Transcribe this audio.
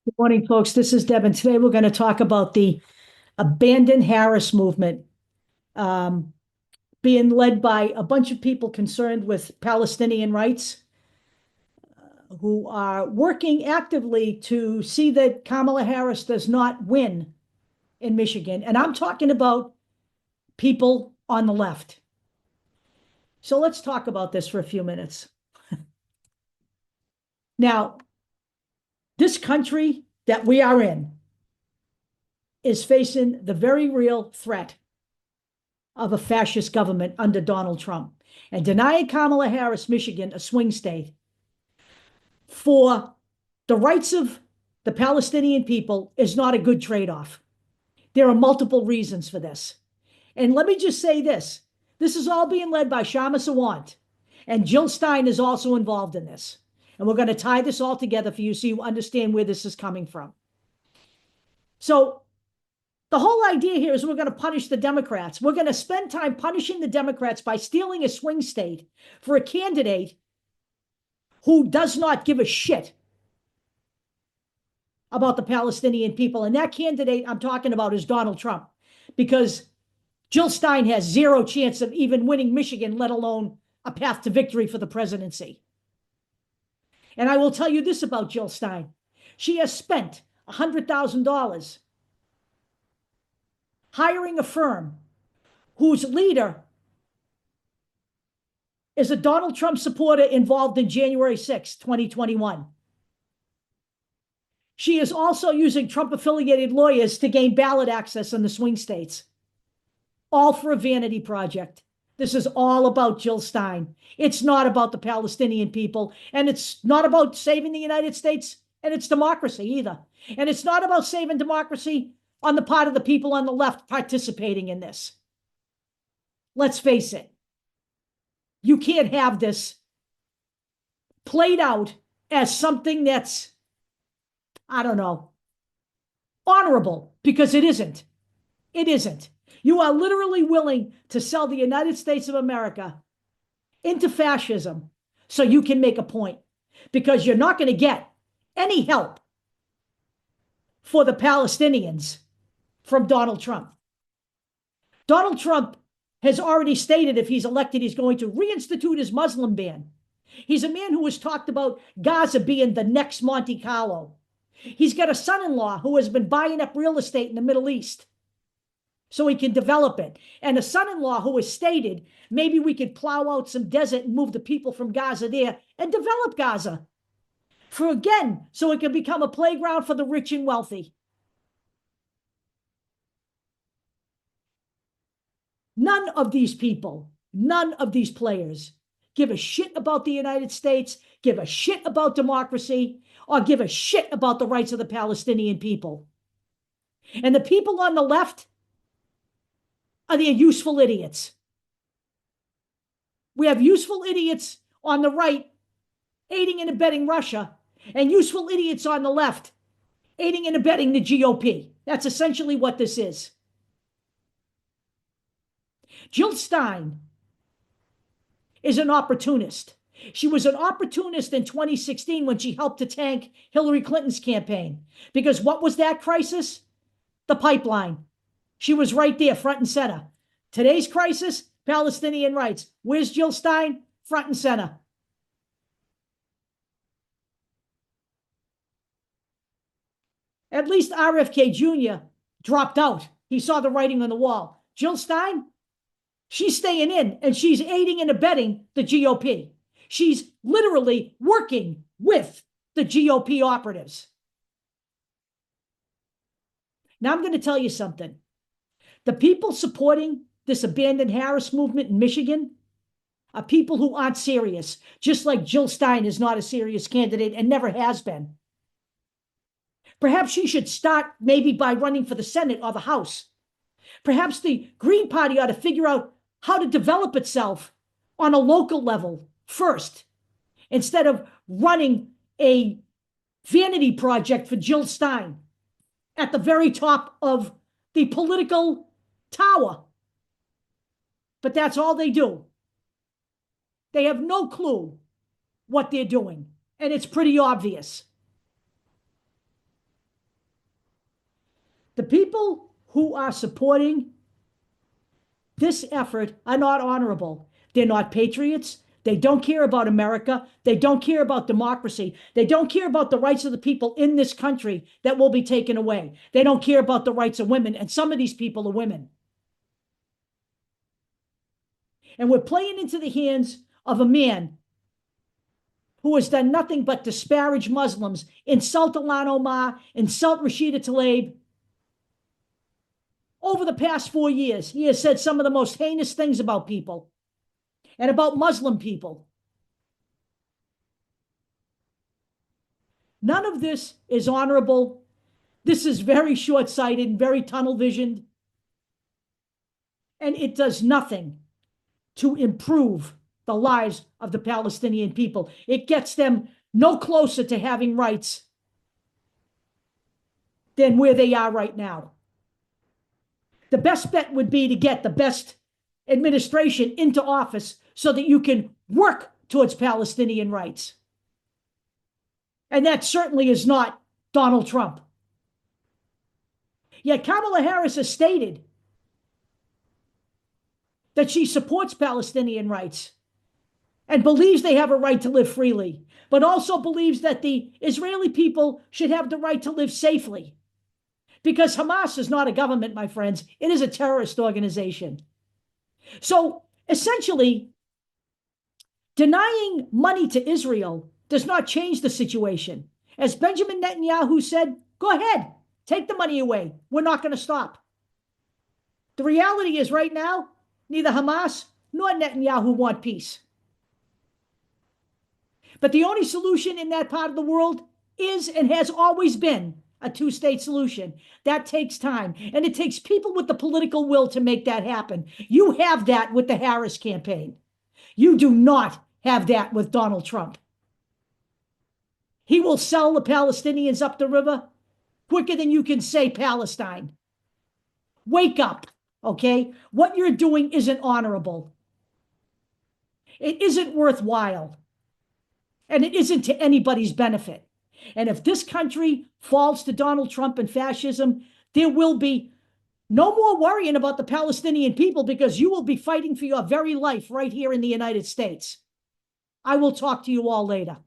Good morning, folks. This is Deb, and today we're going to talk about the Abandon Harris movement, um, being led by a bunch of people concerned with Palestinian rights who are working actively to see that Kamala Harris does not win in Michigan. And I'm talking about people on the left. So let's talk about this for a few minutes. Now, this country that we are in is facing the very real threat of a fascist government under Donald Trump. And denying Kamala Harris, Michigan, a swing state, for the rights of the Palestinian people is not a good trade off. There are multiple reasons for this. And let me just say this is all being led by Shama Sawant, and Jill Stein is also involved in this. And we're going to tie this all together for you so you understand where this is coming from. So, the whole idea here is we're going to punish the Democrats. We're going to spend time punishing the Democrats by stealing a swing state for a candidate who does not give a shit about the Palestinian people. And that candidate I'm talking about is Donald Trump, because Jill Stein has zero chance of even winning Michigan, let alone a path to victory for the presidency. And I will tell you this about Jill Stein. She has spent $100,000 hiring a firm whose leader is a Donald Trump supporter involved in January 6, 2021. She is also using Trump-affiliated lawyers to gain ballot access in the swing states, all for a vanity project. This is all about Jill Stein. It's not about the Palestinian people, and it's not about saving the United States and its democracy either. And it's not about saving democracy on the part of the people on the left participating in this. Let's face it. You can't have this played out as something that's, I don't know, honorable, because it isn't. It isn't. You are literally willing to sell the United States of America into fascism so you can make a point, because you're not going to get any help for the Palestinians from Donald Trump. Donald Trump has already stated if he's elected, he's going to reinstitute his Muslim ban. He's a man who has talked about Gaza being the next Monte Carlo. He's got a son-in-law who has been buying up real estate in the Middle East so he can develop it. And a son-in-law who has stated, maybe we could plow out some desert and move the people from Gaza there and develop Gaza so it can become a playground for the rich and wealthy. None of these people, none of these players give a shit about the United States, give a shit about democracy, or give a shit about the rights of the Palestinian people. And the people on the left are the useful idiots. We have useful idiots on the right aiding and abetting Russia, and useful idiots on the left aiding and abetting the GOP. That's essentially what this is. Jill Stein is an opportunist. She was an opportunist in 2016 when she helped to tank Hillary Clinton's campaign. Because what was that crisis? The pipeline. She was right there, front and center. Today's crisis, Palestinian rights. Where's Jill Stein? Front and center. At least RFK Jr. dropped out. He saw the writing on the wall. Jill Stein, she's staying in, and she's aiding and abetting the GOP. She's literally working with the GOP operatives. Now I'm going to tell you something. The people supporting this Abandon Harris movement in Michigan are people who aren't serious, just like Jill Stein is not a serious candidate and never has been. Perhaps she should start maybe by running for the Senate or the House. Perhaps the Green Party ought to figure out how to develop itself on a local level first, instead of running a vanity project for Jill Stein at the very top of the political tower. But that's all they do. They have no clue what they're doing, and it's pretty obvious. The people who are supporting this effort are not honorable. They're not patriots. They don't care about America. They don't care about democracy. They don't care about the rights of the people in this country that will be taken away. They don't care about the rights of women. And some of these people are women. And we're playing into the hands of a man who has done nothing but disparage Muslims, insult Ilhan Omar, insult Rashida Tlaib. Over the past 4 years, he has said some of the most heinous things about people and about Muslim people. None of this is honorable. This is very short-sighted, very tunnel-visioned, and it does nothing to improve the lives of the Palestinian people. It gets them no closer to having rights than where they are right now. The best bet would be to get the best administration into office so that you can work towards Palestinian rights. And that certainly is not Donald Trump. Yet Kamala Harris has stated that she supports Palestinian rights and believes they have a right to live freely, but also believes that the Israeli people should have the right to live safely. Because Hamas is not a government, my friends. It is a terrorist organization. So essentially, denying money to Israel does not change the situation. As Benjamin Netanyahu said, go ahead, take the money away. We're not going to stop. The reality is right now, neither Hamas nor Netanyahu want peace. But the only solution in that part of the world is and has always been a two-state solution. That takes time, and it takes people with the political will to make that happen. You have that with the Harris campaign. You do not have that with Donald Trump. He will sell the Palestinians up the river quicker than you can say Palestine. Wake up, okay? What you're doing isn't honorable. It isn't worthwhile. And it isn't to anybody's benefit. And if this country falls to Donald Trump and fascism, there will be no more worrying about the Palestinian people because you will be fighting for your very life right here in the United States. I will talk to you all later.